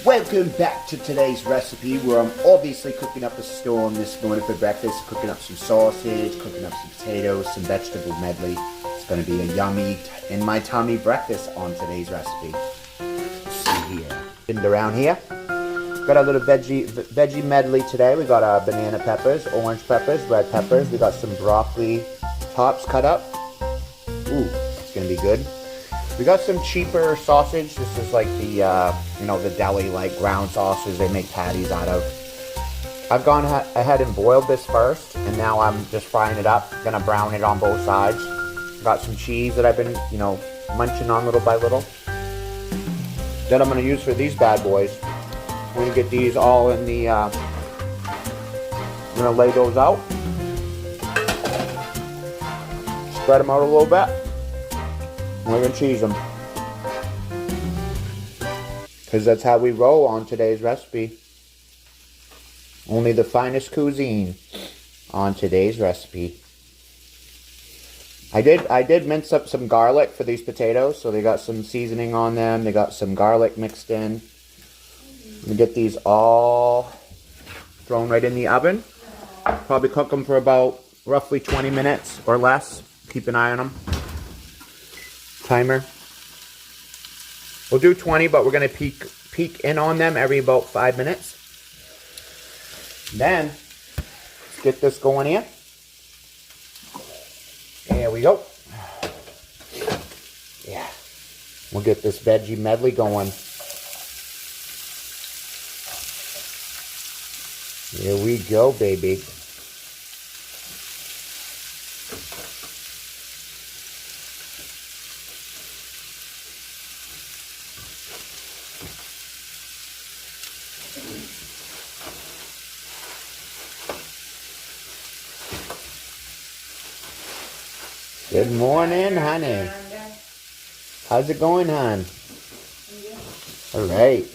Welcome back to today's recipe where I'm obviously cooking up a storm this morning for breakfast. Cooking up some sausage, cooking up some potatoes, some vegetable medley. It's going to be a yummy in my tummy breakfast on today's recipe. Let's see here. And around here, got a little veggie medley today. We got banana peppers, orange peppers, red peppers. We got some broccoli tops cut up. Ooh, it's going to be good. We got some cheaper sausage. This is like the, the deli like ground sausage they make patties out of. I've gone ahead and boiled this first, and now I'm just frying it up. Gonna brown it on both sides. Got some cheese that I've been, munching on little by little. That I'm gonna use for these bad boys. I'm gonna get these all in the, I'm gonna lay those out. Spread them out a little bit. We're going to cheese them, because that's how we roll on today's recipe. Only the finest cuisine on today's recipe. I did mince up some garlic for these potatoes, so they got some seasoning on them. They got some garlic mixed in. I'm going to get these all thrown right in the oven. Probably cook them for about roughly 20 minutes or less. Keep an eye on them. Timer. We'll do 20, but we're going to peek in on them every about 5 minutes. Then, let's get this going here. There we go. Yeah. We'll get this veggie medley going. Here we go, baby. Good morning, honey. How's it going, hon? All right.